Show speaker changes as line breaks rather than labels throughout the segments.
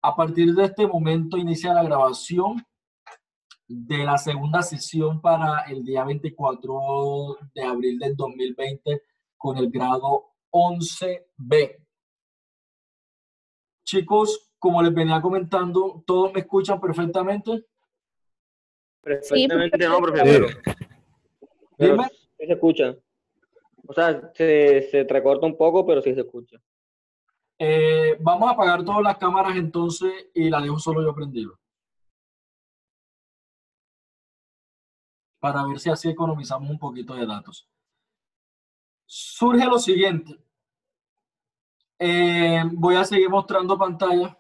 A partir de este momento inicia la grabación de la segunda sesión para el día 24 de abril del 2020 con el grado 11B. Chicos, como les venía comentando, ¿todos me escuchan perfectamente?
Perfectamente, sí, no, profesor. Pero
Dime.
sí se escucha. O sea, se entrecorta un poco, pero sí se escucha.
Vamos a apagar todas las cámaras entonces y la dejo solo yo prendido. Para ver si así economizamos un poquito de datos. Surge lo siguiente. Voy a seguir mostrando pantalla.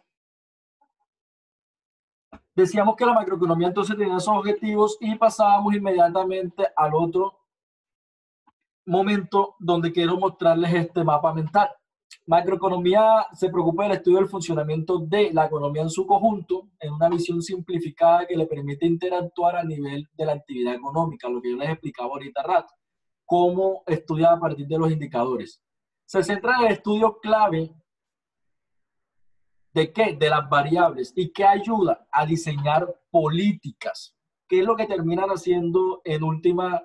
Decíamos que la macroeconomía entonces tenía esos objetivos y pasábamos inmediatamente al otro momento donde quiero mostrarles este mapa mental. Macroeconomía se preocupa del estudio del funcionamiento de la economía en su conjunto en una visión simplificada que le permite interactuar a nivel de la actividad económica, lo que yo les explicaba ahorita rato, cómo estudiar a partir de los indicadores. Se centra en el estudio clave ¿de qué? De las variables y que ayuda a diseñar políticas, que es lo que terminan haciendo en última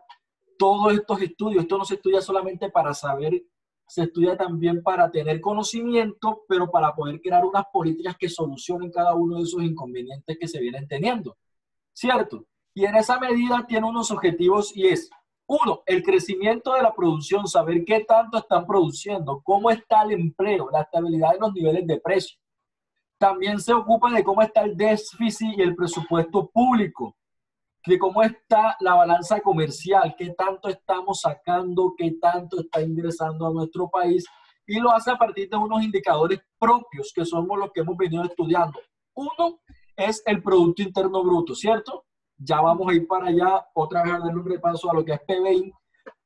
todos estos estudios. Esto no se estudia solamente para saber, se estudia también para tener conocimiento, pero para poder crear unas políticas que solucionen cada uno de esos inconvenientes que se vienen teniendo, ¿cierto? Y en esa medida tiene unos objetivos y es, uno, el crecimiento de la producción, saber qué tanto están produciendo, cómo está el empleo, la estabilidad de los niveles de precio. También se ocupa de cómo está el déficit y el presupuesto público, de cómo está la balanza comercial, qué tanto estamos sacando, qué tanto está ingresando a nuestro país, y lo hace a partir de unos indicadores propios, que somos los que hemos venido estudiando. Uno es el Producto Interno Bruto, ¿cierto? Ya vamos a ir para allá, otra vez a darle un repaso a lo que es PBI.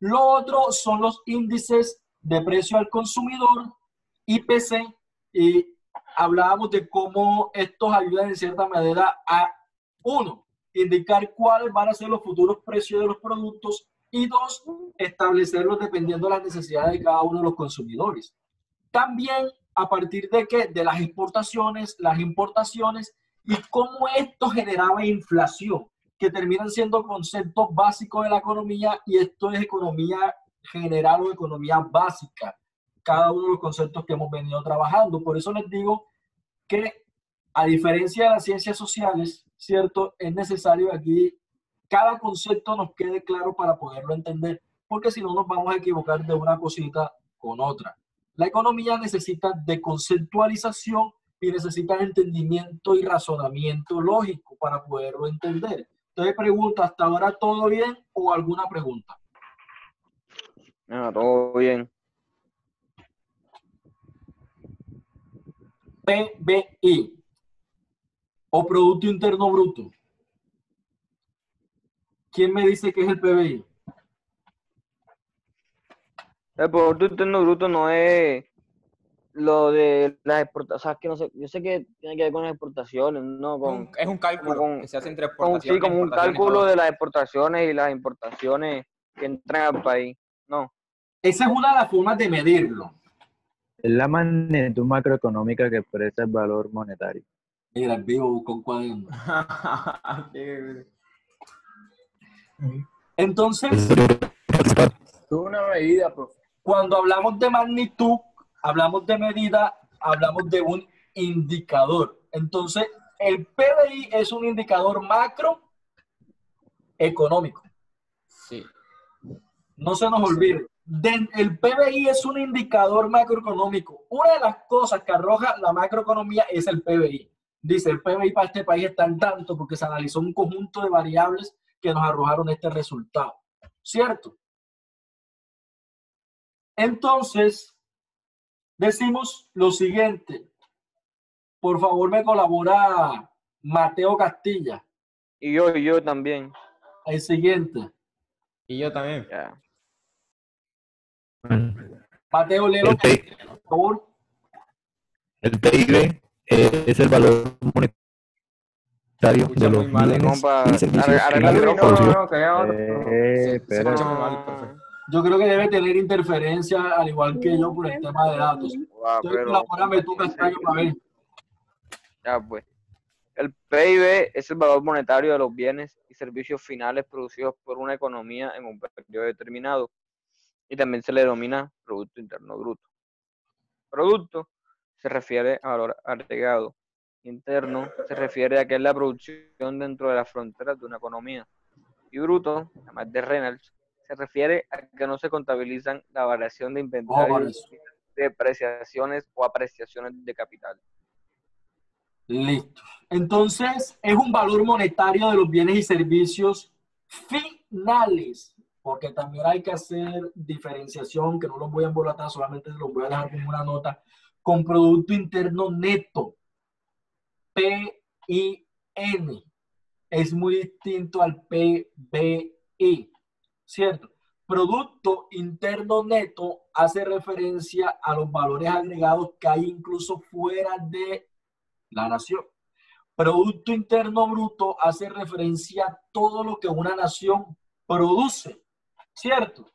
Lo otro son los índices de precio al consumidor, IPC, y hablábamos de cómo estos ayudan en cierta manera a, uno, indicar cuáles van a ser los futuros precios de los productos y dos, establecerlos dependiendo de las necesidades de cada uno de los consumidores. También a partir de qué, de las exportaciones, las importaciones y cómo esto generaba inflación, que terminan siendo conceptos básicos de la economía, y esto es economía general o economía básica, cada uno de los conceptos que hemos venido trabajando. Por eso les digo que, a diferencia de las ciencias sociales, ¿cierto? Es necesario que aquí cada concepto nos quede claro para poderlo entender, porque si no nos vamos a equivocar de una cosita con otra. La economía necesita de conceptualización y necesita entendimiento y razonamiento lógico para poderlo entender. Entonces pregunto, ¿hasta ahora todo bien o alguna pregunta?
No, todo bien.
PBI o Producto Interno Bruto. ¿Quién me dice que es el PBI?
El Producto Interno Bruto no es lo de las exportaciones, o sea, que no sé, yo sé que tiene que ver con las exportaciones, ¿no?
Es un cálculo que se hace entre exportaciones.
Sí, como un cálculo de las exportaciones y las importaciones que entran al país, ¿no?
Esa es una de las formas de medirlo.
Es la magnitud macroeconómica que expresa el valor monetario.
Mira, el vivo buscó un cuaderno. Entonces,
es una medida, profe.
Cuando hablamos de magnitud, hablamos de medida, hablamos de un indicador. Entonces, el PBI es un indicador macroeconómico.
Sí.
No se nos olvide. El PBI es un indicador macroeconómico. Una de las cosas que arroja la macroeconomía es el PBI. Dice, el PBI para este país está en tanto porque se analizó un conjunto de variables que nos arrojaron este resultado. ¿Cierto? Entonces, decimos lo siguiente. Por favor, me colabora Mateo Castilla.
Y yo también.
El siguiente.
Y yo también.
Yeah.
Mateo, léelo, por favor.
El PIB es el valor monetario de los bienes y servicios.
Yo creo que debe tener interferencia, al igual que yo, por el tema de datos. Entonces, colabórame tú, Castaño, para ver.
Ya, pues. El PIB es el valor monetario de los bienes y servicios finales producidos por una economía en un periodo determinado. Y también se le denomina Producto Interno Bruto. Producto se refiere a valor agregado. Interno se refiere a que es la producción dentro de las fronteras de una economía. Y bruto, además de Reynolds, se refiere a que no se contabilizan la variación de inventarios, depreciaciones o apreciaciones de capital.
Listo. Entonces, es un valor monetario de los bienes y servicios finales, porque también hay que hacer diferenciación, que no los voy a embolatar, solamente los voy a dejar como una nota, con Producto Interno Neto, PIN. Es muy distinto al PBI, ¿cierto? Producto Interno Neto hace referencia a los valores agregados que hay incluso fuera de la nación. Producto Interno Bruto hace referencia a todo lo que una nación produce, ¿cierto?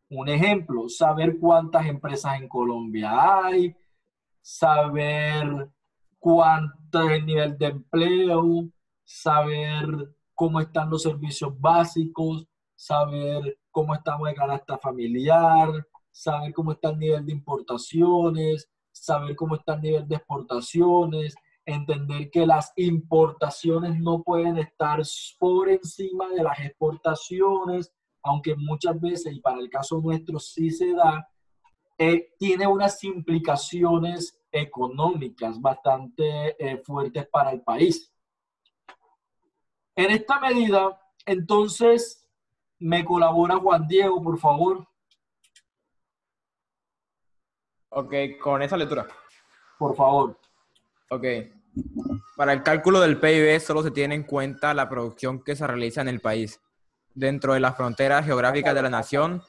Un ejemplo, saber cuántas empresas en Colombia hay, saber cuánto es el nivel de empleo, saber cómo están los servicios básicos, saber cómo estamos de canasta familiar, saber cómo está el nivel de importaciones, saber cómo está el nivel de exportaciones, entender que las importaciones no pueden estar por encima de las exportaciones, aunque muchas veces, y para el caso nuestro sí se da, tiene unas implicaciones económicas bastante fuertes para el país. En esta medida, entonces, me colabora Juan Diego, por favor.
Ok, con esa lectura.
Por favor.
Ok. Para el cálculo del PIB solo se tiene en cuenta la producción que se realiza en el país, dentro de las fronteras geográficas de la nación,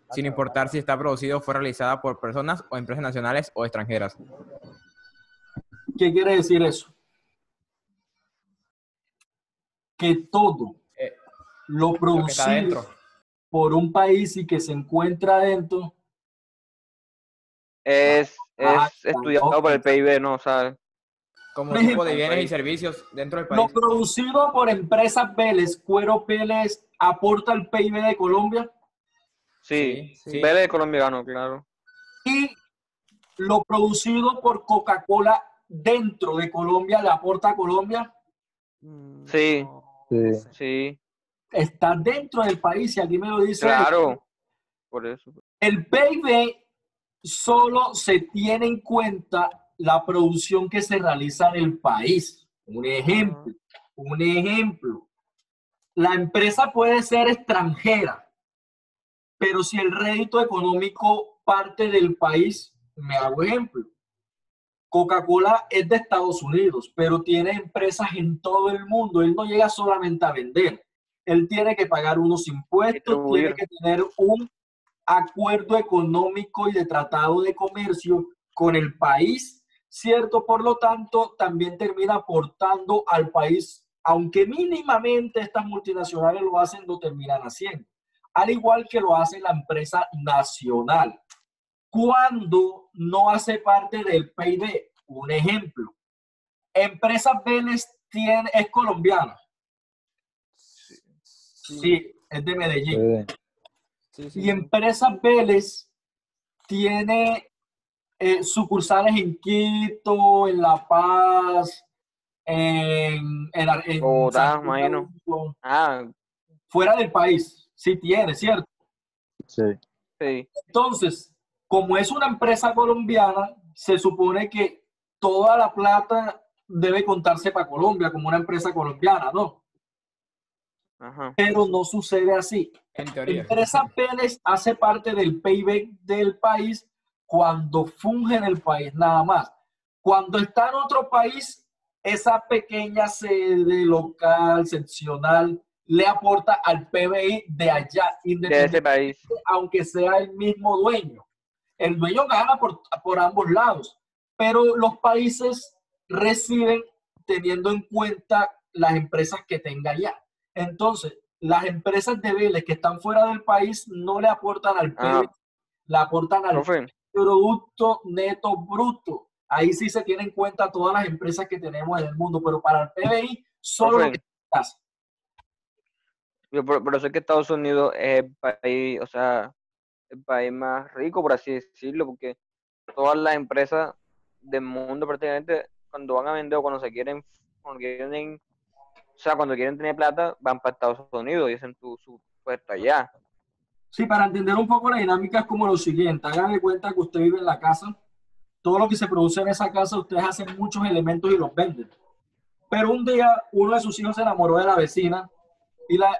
sin importar si está producido o fue realizada por personas o empresas nacionales o extranjeras.
¿Qué quiere decir eso? Que todo lo producido por un país y que se encuentra dentro
es estudiado por el PIB, ¿no? ¿Sabes?
Como tipo de bienes y servicios dentro del país.
Lo producido por empresas Vélez, Cuero Vélez, ¿aporta al PIB de Colombia?
Sí. Vélez colombiano, claro.
Y lo producido por Coca-Cola dentro de Colombia, ¿le aporta a Colombia?
Sí.
Está dentro del país, y aquí me lo dice.
Claro, por eso.
El PIB solo se tiene en cuenta la producción que se realiza en el país. Un ejemplo. La empresa puede ser extranjera, pero si el rédito económico parte del país, me hago ejemplo. Coca-Cola es de Estados Unidos, pero tiene empresas en todo el mundo. Él no llega solamente a vender. Él tiene que pagar unos impuestos, tiene que tener un acuerdo económico y de tratado de comercio con el país, ¿cierto? Por lo tanto, también termina aportando al país, aunque mínimamente estas multinacionales lo hacen, lo terminan haciendo. Al igual que lo hace la empresa nacional. Cuando no hace parte del PIB, un ejemplo, Empresas Vélez es colombiana. Sí, es de Medellín. Y Empresas Vélez tiene sucursales en Quito, en La Paz, en
Bogotá, imagino.
Fuera del país, sí tiene, ¿cierto?
Sí.
Entonces, como es una empresa colombiana, se supone que toda la plata debe contarse para Colombia como una empresa colombiana, ¿no?
Ajá.
Pero no sucede así.
En teoría.
Empresa Vélez hace parte del PIB del país cuando funge en el país, nada más. Cuando está en otro país, esa pequeña sede local, seccional, le aporta al PBI de allá,
de ese país,
aunque sea el mismo dueño. El dueño gana por ambos lados, pero los países reciben teniendo en cuenta las empresas que tenga allá. Entonces, las empresas de Vélez que están fuera del país no le aportan al PIB, le aportan al Producto Neto Bruto. Ahí sí se tienen en cuenta todas las empresas que tenemos en el mundo, pero para el PBI solo lo que casa.
Por eso es que Estados Unidos es el país, o sea, el país más rico, por así decirlo, porque todas las empresas del mundo prácticamente cuando van a vender o cuando quieren tener plata, van para Estados Unidos y hacen su puesto allá.
Sí, para entender un poco la dinámica es como lo siguiente. Hagan de cuenta que usted vive en la casa. Todo lo que se produce en esa casa, ustedes hacen muchos elementos y los venden. Pero un día uno de sus hijos se enamoró de la vecina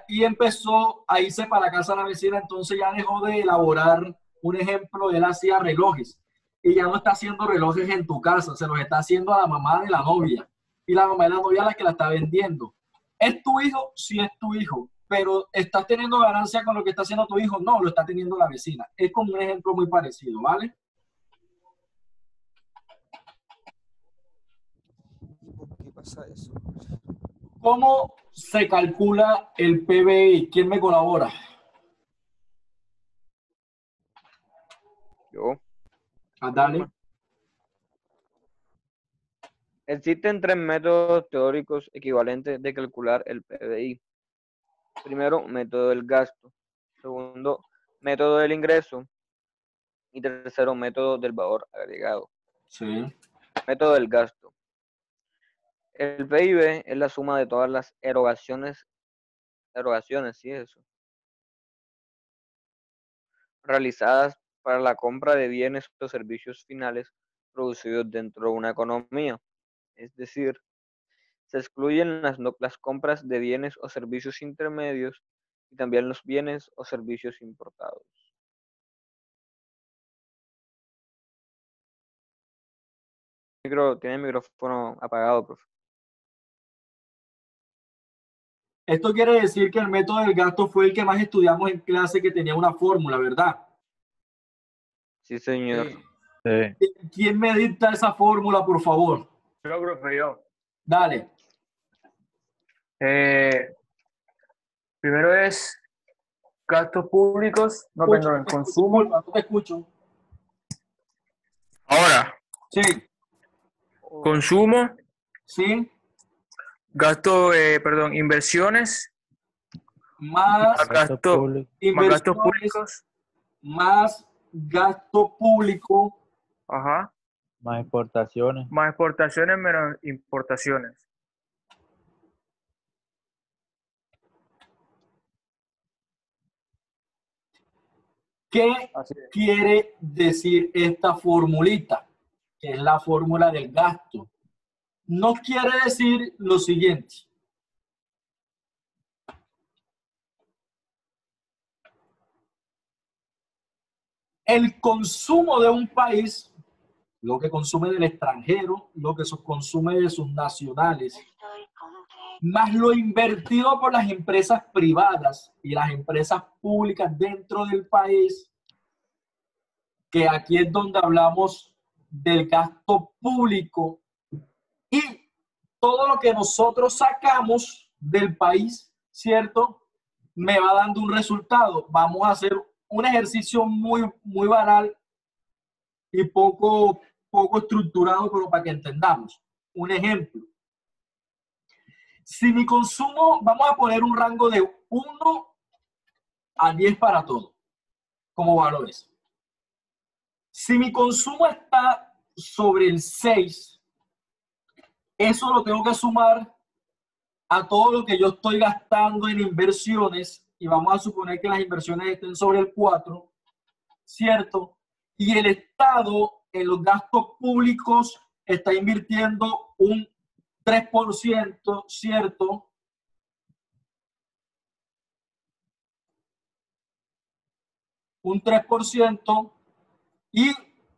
y empezó a irse para la casa de la vecina, entonces ya dejó de elaborar, un ejemplo, él hacía relojes y ya no está haciendo relojes en tu casa, se los está haciendo a la mamá de la novia y la mamá de la novia es la que la está vendiendo. ¿Es tu hijo? Sí, es tu hijo, pero ¿estás teniendo ganancia con lo que está haciendo tu hijo? No, lo está teniendo la vecina. Es como un ejemplo muy parecido, ¿vale?
¿Por qué pasa eso?
¿Cómo se calcula el PBI? ¿Quién me colabora?
Yo.
Dale.
Existen 3 métodos teóricos equivalentes de calcular el PBI. Primero, método del gasto. Segundo, método del ingreso. Y tercero, método del valor agregado.
Sí.
Método del gasto. El PIB es la suma de todas las erogaciones, sí, eso, realizadas para la compra de bienes o servicios finales producidos dentro de una economía. Es decir, se excluyen las compras de bienes o servicios intermedios y también los bienes o servicios importados. Tiene el micrófono apagado, profe.
Esto quiere decir que el método del gasto fue el que más estudiamos en clase, que tenía una fórmula, ¿verdad?
Sí, señor.
Sí.
¿Quién me dicta esa fórmula, por favor?
Yo, profe, yo.
Dale.
Primero es gastos públicos, no, perdón, consumo.
No te escucho.
Ahora,
Sí.
consumo,
Sí.
gasto, inversiones,
Más
gastos públicos,
más gasto público,
ajá,
Más exportaciones.
más exportaciones menos importaciones.
¿Qué quiere decir esta formulita? Que es la fórmula del gasto. No quiere decir lo siguiente. El consumo de un país, lo que consume del extranjero, lo que consume de sus nacionales, más lo invertido por las empresas privadas y las empresas públicas dentro del país, que aquí es donde hablamos del gasto público, y todo lo que nosotros sacamos del país, ¿cierto? Me va dando un resultado. Vamos a hacer un ejercicio muy banal y poco estructurado, pero para que entendamos. Un ejemplo. Si mi consumo, vamos a poner un rango de 1 a 10 para todo, como valores. Si mi consumo está sobre el 6, eso lo tengo que sumar a todo lo que yo estoy gastando en inversiones, y vamos a suponer que las inversiones estén sobre el 4, ¿cierto? Y el Estado en los gastos públicos está invirtiendo un 3%, ¿cierto? Un 3%, y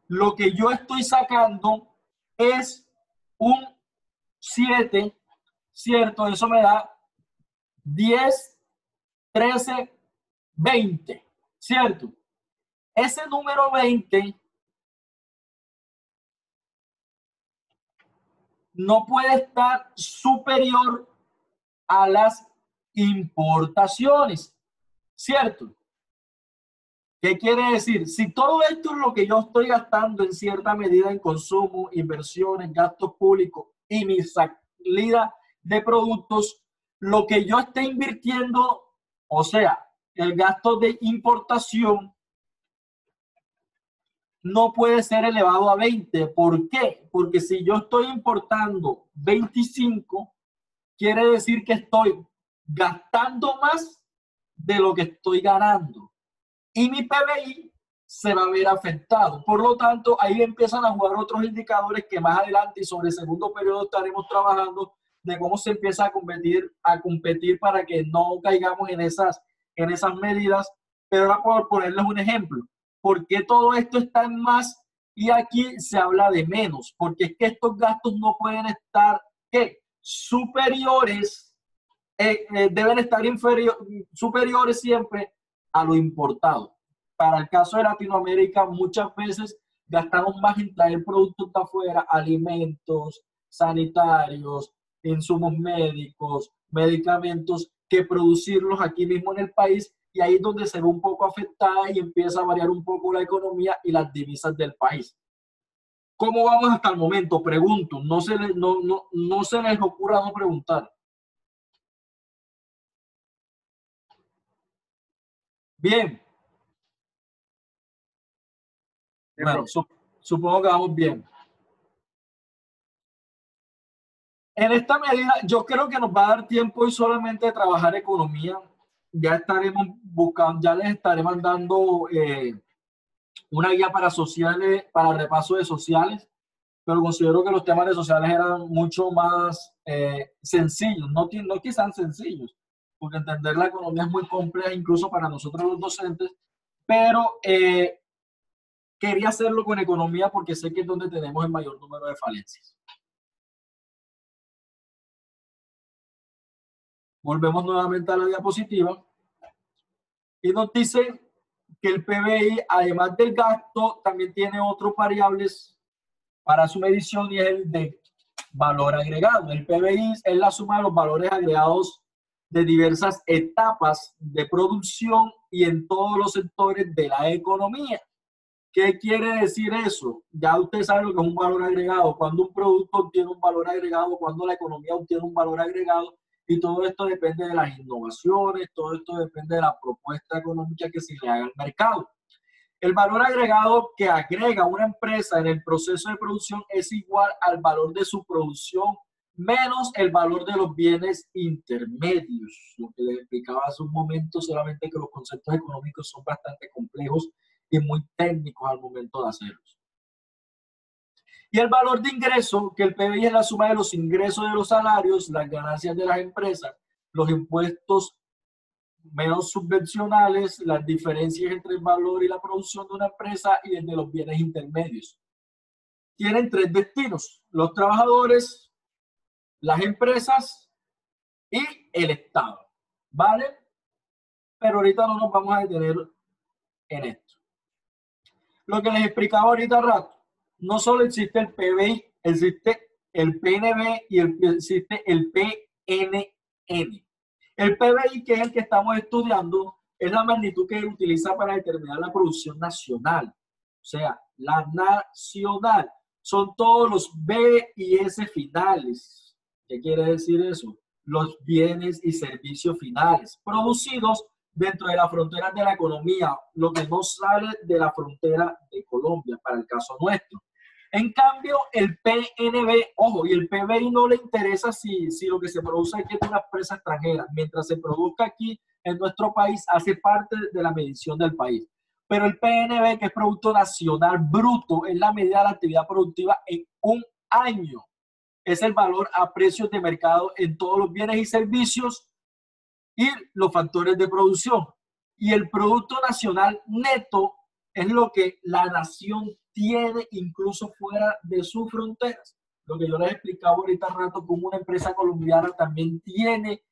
lo que yo estoy sacando es un 7, ¿cierto? Eso me da 10, 13, 20, ¿cierto? Ese número 20 no puede estar superior a las importaciones, ¿cierto? ¿Qué quiere decir? Si todo esto es lo que yo estoy gastando en cierta medida en consumo, inversiones, gastos públicos y mi salida de productos, lo que yo esté invirtiendo, o sea, el gasto de importación, no puede ser elevado a 20. ¿Por qué? Porque si yo estoy importando 25, quiere decir que estoy gastando más de lo que estoy ganando. Y mi PBI se va a ver afectado. Por lo tanto, ahí empiezan a jugar otros indicadores que más adelante y sobre el segundo periodo estaremos trabajando de cómo se empieza a competir para que no caigamos en esas medidas. Pero ahora por ponerles un ejemplo, ¿por qué todo esto está en más y aquí se habla de menos? Porque es que estos gastos no pueden estar superiores, deben estar superiores siempre a lo importado. Para el caso de Latinoamérica, muchas veces gastamos más en traer productos de afuera, alimentos, sanitarios, insumos médicos, medicamentos, que producirlos aquí mismo en el país, y ahí es donde se ve un poco afectada y empieza a variar un poco la economía y las divisas del país. ¿Cómo vamos hasta el momento? Pregunto, no se les ocurra no preguntar. Bien. Bueno, supongo que vamos bien. En esta medida, yo creo que nos va a dar tiempo hoy solamente de trabajar economía. Ya estaremos buscando, ya les estaré mandando una guía para sociales, para repaso de sociales, pero considero que los temas de sociales eran mucho más sencillos, no que sean sencillos, porque entender la economía es muy compleja incluso para nosotros los docentes, pero quería hacerlo con economía porque sé que es donde tenemos el mayor número de falencias. Volvemos nuevamente a la diapositiva y nos dice que el PBI, además del gasto, también tiene otros variables para su medición y es el de valor agregado. El PBI es la suma de los valores agregados de diversas etapas de producción y en todos los sectores de la economía. ¿Qué quiere decir eso? Ya usted sabe lo que es un valor agregado, cuando un producto obtiene un valor agregado, cuando la economía obtiene un valor agregado, y todo esto depende de las innovaciones, todo esto depende de la propuesta económica que se le haga al mercado. El valor agregado que agrega una empresa en el proceso de producción es igual al valor de su producción menos el valor de los bienes intermedios. Lo que les explicaba hace un momento, solamente que los conceptos económicos son bastante complejos y muy técnicos al momento de hacerlos. Y el valor de ingreso, que el PBI es la suma de los ingresos de los salarios, las ganancias de las empresas, los impuestos menos subvencionales, las diferencias entre el valor y la producción de una empresa y el de los bienes intermedios. Tienen tres destinos: los trabajadores, las empresas y el Estado. ¿Vale? Pero ahorita no nos vamos a detener en esto. Lo que les explicaba ahorita rato, no solo existe el PBI, existe el PNB y existe el PNN. El PBI, que es el que estamos estudiando, es la magnitud que utiliza para determinar la producción nacional. O sea, la nacional. Son todos los B y S finales. ¿Qué quiere decir eso? Los bienes y servicios finales producidos dentro de las fronteras de la economía, lo que no sale de la frontera de Colombia, para el caso nuestro. En cambio, el PNB, ojo, y el PBI no le interesa si lo que se produce aquí es de una empresa extranjera. Mientras se produzca aquí en nuestro país, hace parte de la medición del país. Pero el PNB, que es Producto Nacional Bruto, es la medida de la actividad productiva en un año. Es el valor a precios de mercado en todos los bienes y servicios y los factores de producción. Y el Producto Nacional Neto es lo que la nación tiene incluso fuera de sus fronteras. Lo que yo les explicaba ahorita rato, como una empresa colombiana también tiene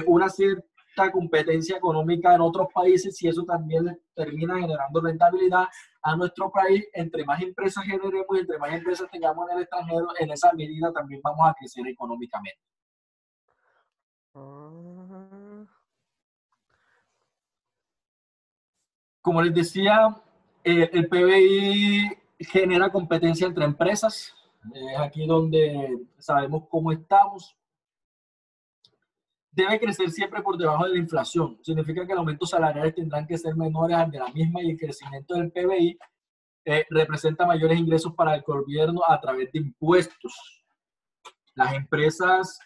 una cierta competencia económica en otros países y eso también termina generando rentabilidad a nuestro país. Entre más empresas generemos y entre más empresas tengamos en el extranjero, en esa medida también vamos a crecer económicamente. como les decía, el PBI genera competencia entre empresas. Es aquí donde sabemos cómo estamos. Debe crecer siempre por debajo de la inflación. Significa que los aumentos salariales tendrán que ser menores al de la misma y el crecimiento del PBI representa mayores ingresos para el gobierno a través de impuestos. Las empresas,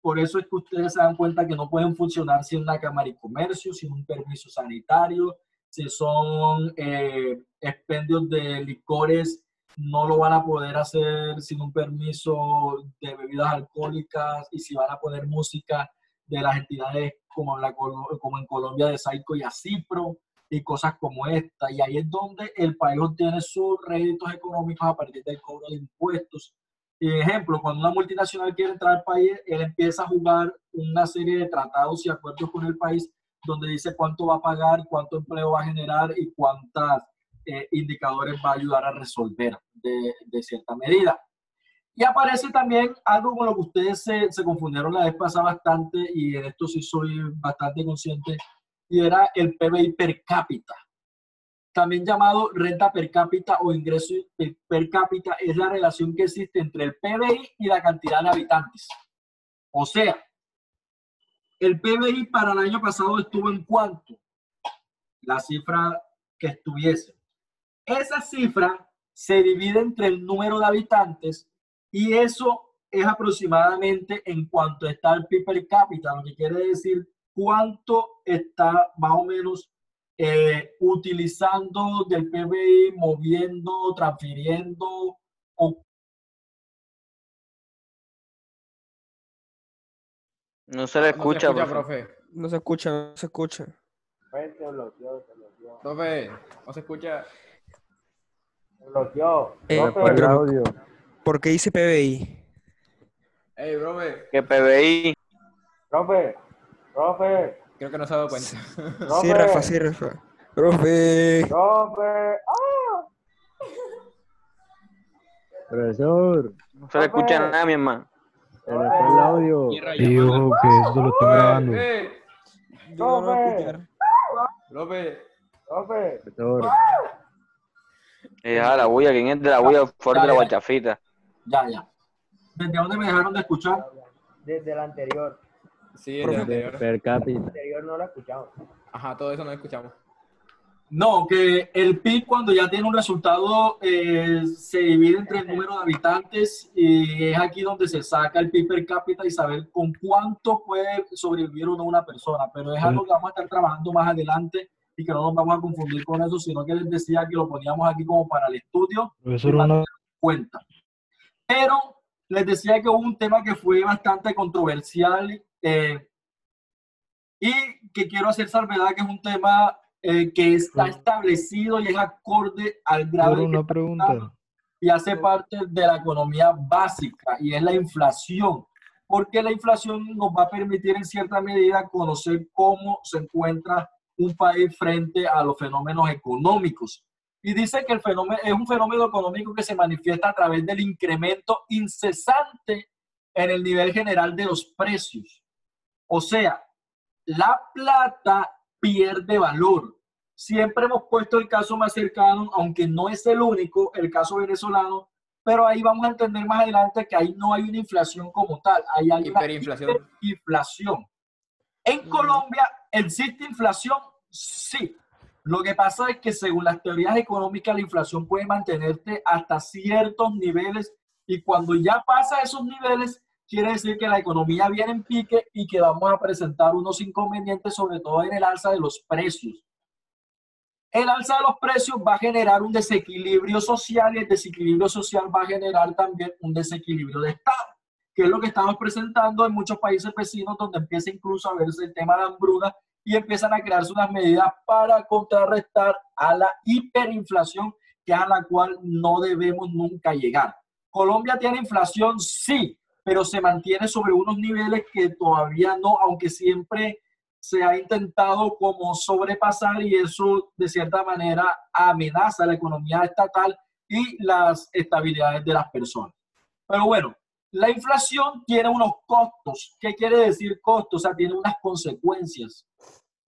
por eso es que ustedes se dan cuenta que no pueden funcionar sin una cámara de comercio, sin un permiso sanitario. Si son expendios de licores, no lo van a poder hacer sin un permiso de bebidas alcohólicas, y si van a poner música de las entidades como en Colombia de Saico y Acipro y cosas como esta. Y ahí es donde el país obtiene sus réditos económicos a partir del cobro de impuestos. Ejemplo, cuando una multinacional quiere entrar al país, él empieza a jugar una serie de tratados y acuerdos con el país donde dice cuánto va a pagar, cuánto empleo va a generar y cuántos indicadores va a ayudar a resolver de cierta medida. Y aparece también algo con lo que ustedes se confundieron la vez pasada bastante, y en esto sí soy bastante consciente, y era el PBI per cápita. También llamado renta per cápita o ingreso per cápita, es la relación que existe entre el PBI y la cantidad de habitantes. O sea, el PBI para el año pasado estuvo en ¿cuánto? La cifra que estuviese. Esa cifra se divide entre el número de habitantes y eso es aproximadamente en cuanto está el PIB per cápita, lo que quiere decir cuánto está más o menos utilizando del PBI, moviendo, transfiriendo o...
No se le escucha,
profe.
No se escucha, no se escucha.
Profe, no se escucha.
Pero, ¿por qué dice PBI?
Ey, profe.
¿Qué PBI?
Profe.
Creo que no se ha dado cuenta.
Sí, Rafa, sí, Rafa. Profe.
Profesor,
No se le escucha nada, mi hermano.
se le fue el audio. Y ojo que eso lo estoy grabando.
Yo no voy a escuchar.
Profe.
Profesor,
La bulla, ¿quién es de la bulla fuerte de la guachafita?
Ya. ¿Desde dónde me dejaron de escuchar?
Desde el anterior.
Sí, el anterior.
per cápita.
El anterior no lo escuchamos.
Ajá, todo eso no escuchamos.
No, que el PIB cuando ya tiene un resultado se divide entre el número de habitantes y es aquí donde se saca el PIB per cápita y saber con cuánto puede sobrevivir una persona. Pero es algo que vamos a estar trabajando más adelante y que no nos vamos a confundir con eso, sino que les decía que lo poníamos aquí como para el estudio
Profesor,
y para
una...
tener en cuenta. Pero les decía que hubo un tema que fue bastante controversial y que quiero hacer salvedad, que es un tema que está establecido y es acorde al grado
Por una pregunta.
y hace parte de la economía básica, y es la inflación, porque la inflación nos va a permitir en cierta medida conocer cómo se encuentra un país frente a los fenómenos económicos. Y dice que el fenómeno es un fenómeno económico que se manifiesta a través del incremento incesante en el nivel general de los precios. O sea, la plata pierde valor. Siempre hemos puesto el caso más cercano, aunque no es el único, el caso venezolano, pero ahí vamos a entender más adelante que ahí no hay una inflación como tal, ahí hay una hiperinflación. En Colombia, ¿existe inflación? Sí. Lo que pasa es que según las teorías económicas, la inflación puede mantenerte hasta ciertos niveles y cuando ya pasa esos niveles, quiere decir que la economía viene en pique y que vamos a presentar unos inconvenientes, sobre todo en el alza de los precios. El alza de los precios va a generar un desequilibrio social y el desequilibrio social va a generar también un desequilibrio de Estado, que es lo que estamos presentando en muchos países vecinos, donde empieza incluso a verse el tema de hambruna y empiezan a crearse unas medidas para contrarrestar a la hiperinflación, que es a la cual no debemos nunca llegar. ¿Colombia tiene inflación? Sí, pero se mantiene sobre unos niveles que todavía no, aunque siempre se ha intentado como sobrepasar, y eso de cierta manera amenaza la economía estatal y las estabilidades de las personas. Pero bueno, la inflación tiene unos costos. ¿Qué quiere decir costos? O sea, tiene unas consecuencias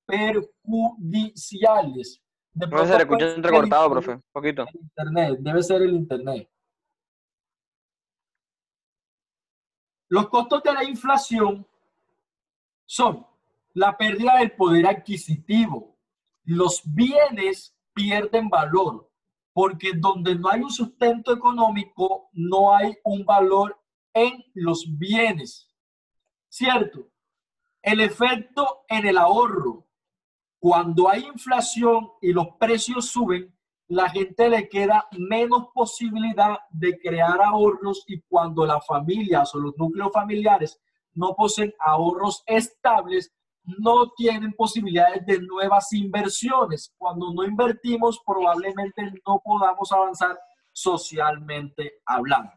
perjudiciales. De
No se
pronto
le
puede
escucha
ser
entrecortado, profe. Un poquito.
el internet, debe ser el internet. Los costos de la inflación son la pérdida del poder adquisitivo. Los bienes pierden valor, porque donde no hay un sustento económico, no hay un valor en los bienes, ¿cierto? El efecto en el ahorro. Cuando hay inflación y los precios suben, la gente le queda menos posibilidad de crear ahorros, y cuando las familias o los núcleos familiares no poseen ahorros estables, no tienen posibilidades de nuevas inversiones. Cuando no invertimos, probablemente no podamos avanzar socialmente hablando.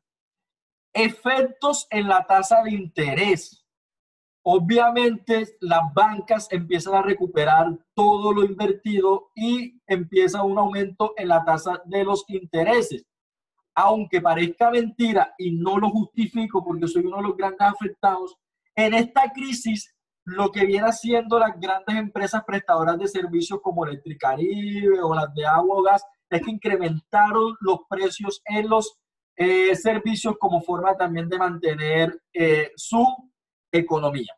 Efectos en la tasa de interés. Obviamente, las bancas empiezan a recuperar todo lo invertido y empieza un aumento en la tasa de los intereses. Aunque parezca mentira y no lo justifico porque soy uno de los grandes afectados, en esta crisis lo que viene haciendo las grandes empresas prestadoras de servicios como Electricaribe o las de agua o gas es que incrementaron los precios en los servicios como forma también de mantener su economía.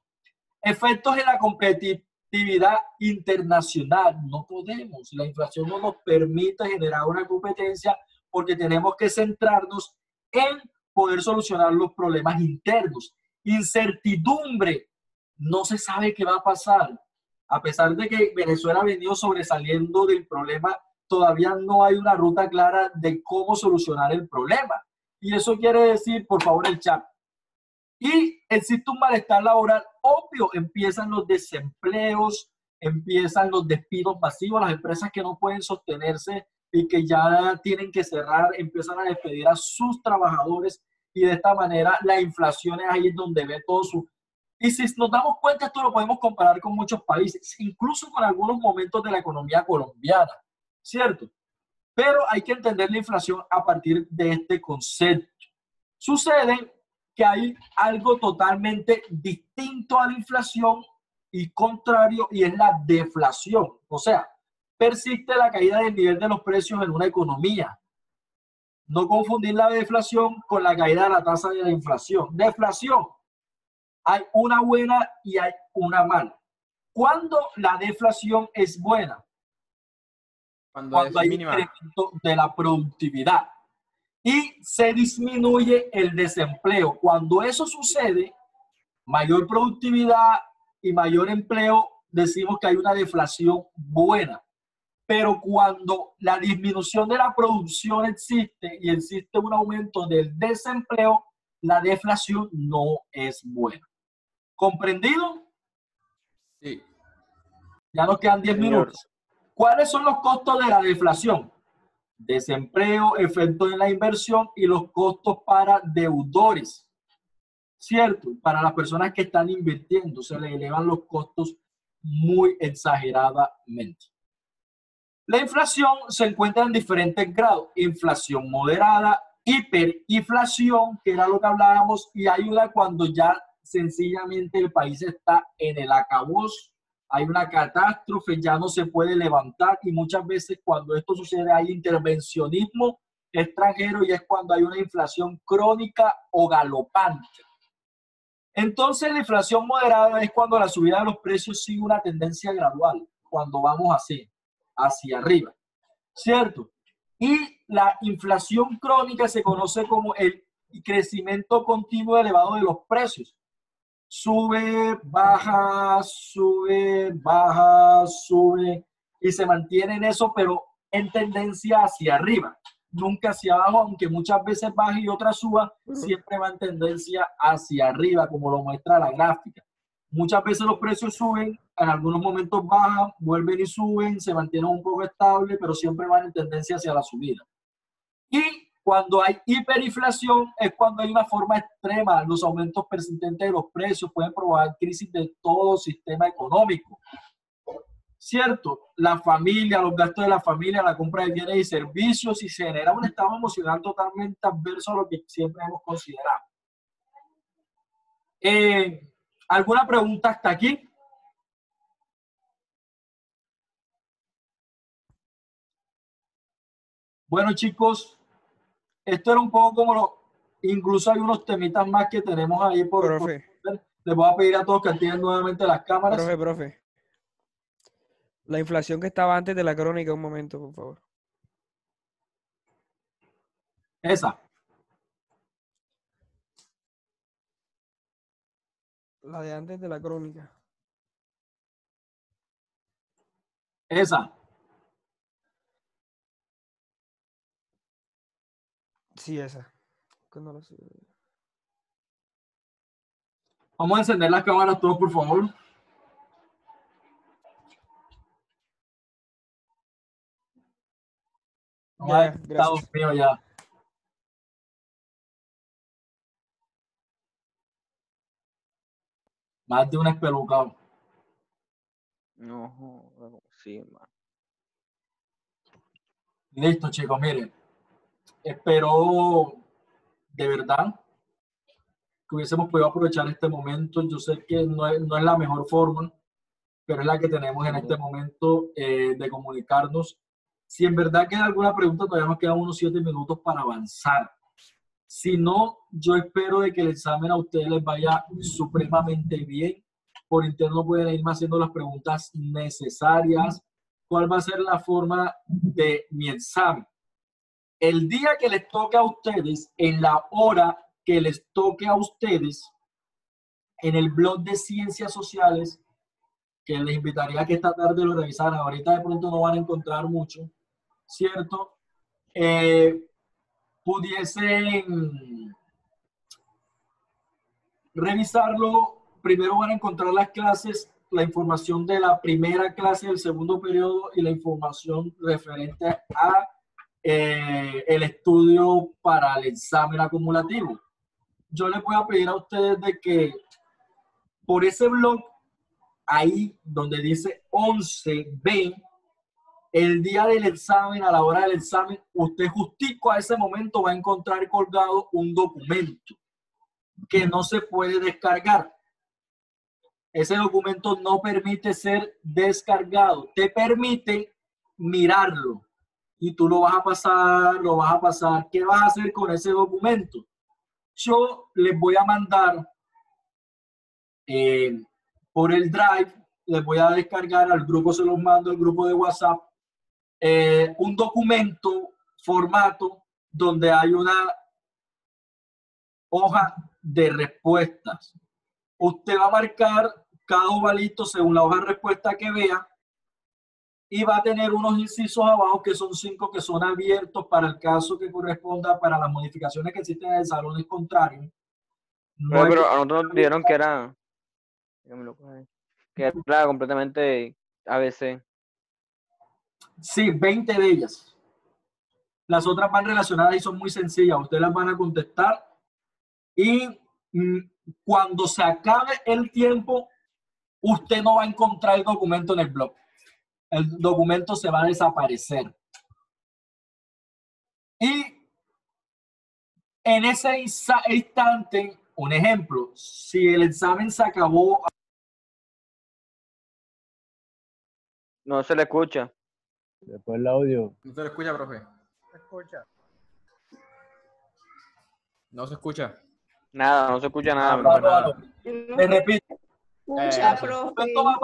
Efectos en la competitividad internacional. No podemos, la inflación no nos permite generar una competencia porque tenemos que centrarnos en poder solucionar los problemas internos. Incertidumbre. No se sabe qué va a pasar. A pesar de que Venezuela ha venido sobresaliendo del problema, todavía no hay una ruta clara de cómo solucionar el problema. Y eso quiere decir, por favor, el chat. Y existe un malestar laboral obvio, empiezan los desempleos, empiezan los despidos masivos, las empresas que no pueden sostenerse y que ya tienen que cerrar, empiezan a despedir a sus trabajadores, y de esta manera la inflación es ahí donde ve todo su... Y si nos damos cuenta, esto lo podemos comparar con muchos países, incluso con algunos momentos de la economía colombiana, ¿cierto? Pero hay que entender la inflación a partir de este concepto. Sucede que hay algo totalmente distinto a la inflación y contrario, y es la deflación. O sea, persiste la caída del nivel de los precios en una economía. No confundir la deflación con la caída de la tasa de la inflación. Deflación, hay una buena y hay una mala. ¿Cuándo la deflación es buena?
Cuando
Cuando
es
hay
mínima.
incremento de la productividad y se disminuye el desempleo. Cuando eso sucede, mayor productividad y mayor empleo, decimos que hay una deflación buena. Pero cuando la disminución de la producción existe y existe un aumento del desempleo, la deflación no es buena. ¿Comprendido?
Sí.
Ya nos quedan 10
Señor.
minutos. ¿Cuáles son los costos de la deflación? Desempleo, efecto en la inversión y los costos para deudores, ¿cierto? Para las personas que están invirtiendo, se les elevan los costos muy exageradamente. La inflación se encuentra en diferentes grados: inflación moderada, hiperinflación, que era lo que hablábamos, y ayuda cuando ya sencillamente el país está en el acabose, hay una catástrofe, ya no se puede levantar, y muchas veces cuando esto sucede hay intervencionismo extranjero, y es cuando hay una inflación crónica o galopante. Entonces, la inflación moderada es cuando la subida de los precios sigue una tendencia gradual, cuando vamos así, hacia arriba, ¿cierto? Y la inflación crónica se conoce como el crecimiento continuo elevado de los precios. Sube, baja, y se mantiene en eso, pero en tendencia hacia arriba, nunca hacia abajo, aunque muchas veces baja y otras suba, siempre va en tendencia hacia arriba, como lo muestra la gráfica. Muchas veces los precios suben, en algunos momentos bajan, vuelven y suben, se mantienen un poco estables, pero siempre van en tendencia hacia la subida. Y cuando hay hiperinflación es cuando hay una forma extrema. Los aumentos persistentes de los precios pueden provocar crisis de todo sistema económico, ¿cierto? La familia, los gastos de la familia, la compra de bienes y servicios, y se genera un estado emocional totalmente adverso a lo que siempre hemos considerado. ¿Alguna pregunta hasta aquí? Bueno, chicos, esto era un poco como incluso hay unos temitas más que tenemos ahí
Profe.
Les voy a pedir a todos que activen nuevamente las cámaras.
Profe. La inflación que estaba antes de la crónica, un momento, por favor.
Esa.
La de antes de la crónica.
Esa.
Sí, esa.
Vamos a encender las cámaras todos, por favor.
Ya, gracias.
Mío, ya. Más de un espelucado.
No, sí, man.
Listo, chicos, miren. Espero de verdad que hubiésemos podido aprovechar este momento. Yo sé que no es la mejor forma, pero es la que tenemos en este momento de comunicarnos. Si en verdad queda alguna pregunta, todavía nos quedan unos 7 minutos para avanzar. Si no, yo espero de que el examen a ustedes les vaya supremamente bien. Por interno pueden irme haciendo las preguntas necesarias. ¿Cuál va a ser la forma de mi examen? El día que les toque a ustedes, en la hora que les toque a ustedes, en el blog de Ciencias Sociales, que les invitaría a que esta tarde lo revisaran. Ahorita de pronto no van a encontrar mucho, ¿cierto? Pudiesen revisarlo. Primero van a encontrar las clases, la información de la primera clase del segundo periodo y la información referente a el estudio para el examen acumulativo. Yo les voy a pedir a ustedes de que por ese blog, ahí donde dice 11B, el día del examen, a la hora del examen, usted justico a ese momento va a encontrar colgado un documento que no se puede descargar. Ese documento no permite ser descargado, te permite mirarlo y tú lo vas a pasar. ¿Qué vas a hacer con ese documento? Yo les voy a mandar por el Drive, les voy a descargar al grupo, se los mando al grupo de WhatsApp, un documento, formato, donde hay una hoja de respuestas. Usted va a marcar cada ovalito según la hoja de respuesta que vea y va a tener unos incisos abajo que son 5 que son abiertos para el caso que corresponda para las modificaciones que existen en el salón contrario.
No, pero a nosotros nos dijeron que era completamente ABC.
Sí, 20 de ellas. Las otras van relacionadas y son muy sencillas. Ustedes las van a contestar y cuando se acabe el tiempo, usted no va a encontrar el documento en el blog. El documento se va a desaparecer. Y en ese instante, un ejemplo, si el examen se acabó...
No se le escucha.
Después el audio.
No se le escucha, profe.
¿Se escucha?
No se escucha.
Nada, no se escucha nada.
Le repito.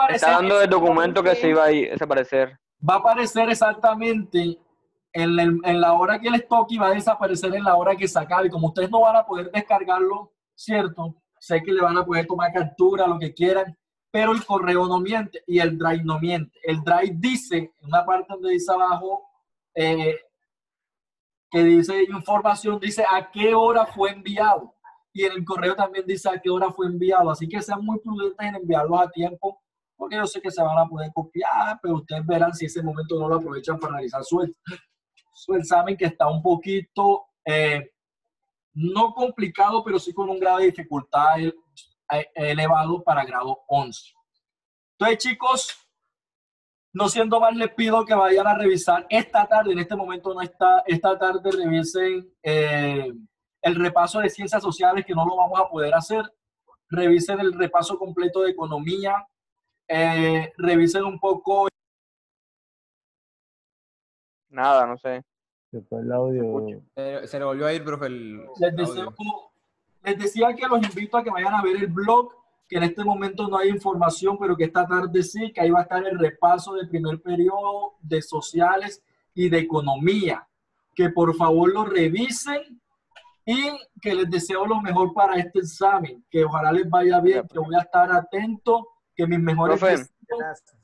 Está dando el documento que se iba a desaparecer.
Va a aparecer exactamente en la hora que les toque y va a desaparecer en la hora que se acabe. Como ustedes no van a poder descargarlo, ¿cierto? Sé que le van a poder tomar captura, lo que quieran, pero el correo no miente y el Drive no miente. El Drive dice, en una parte donde dice abajo, que dice información, dice a qué hora fue enviado. Y en el correo también dice a qué hora fue enviado. Así que sean muy prudentes en enviarlos a tiempo, porque yo sé que se van a poder copiar, pero ustedes verán si ese momento no lo aprovechan para realizar su examen, que está un poquito, no complicado, pero sí con un grado de dificultad elevado para grado 11. Entonces, chicos, no siendo más, les pido que vayan a revisar esta tarde, en este momento no está, esta tarde revisen el repaso de ciencias sociales, que no lo vamos a poder hacer. Revisen el repaso completo de economía, revisen un poco.
Nada, no sé.
Después el audio.
Se le volvió a ir, profe,
Les decía que los invito a que vayan a ver el blog, que en este momento no hay información, pero que esta tarde sí, que ahí va a estar el repaso del primer periodo de sociales y de economía. Que por favor lo revisen y que les deseo lo mejor para este examen, que ojalá les vaya bien, que voy a estar atento, que mis mejores deseos,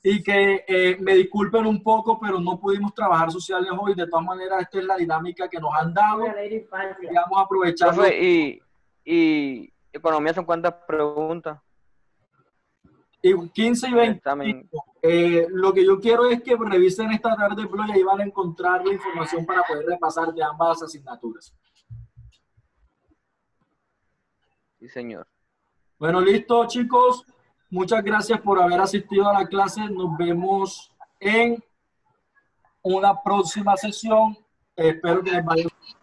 y que me disculpen un poco, pero no pudimos trabajar sociales hoy. De todas maneras, esta es la dinámica que nos han dado y vamos a aprovechar.
Profe, y economía son cuántas preguntas?
Y 15 y 20. Lo que yo quiero es que revisen esta tarde el blog y ahí van a encontrar la información para poder repasar de ambas asignaturas.
Sí, señor.
Bueno, listo, chicos. Muchas gracias por haber asistido a la clase. Nos vemos en una próxima sesión. Espero que les vaya bien.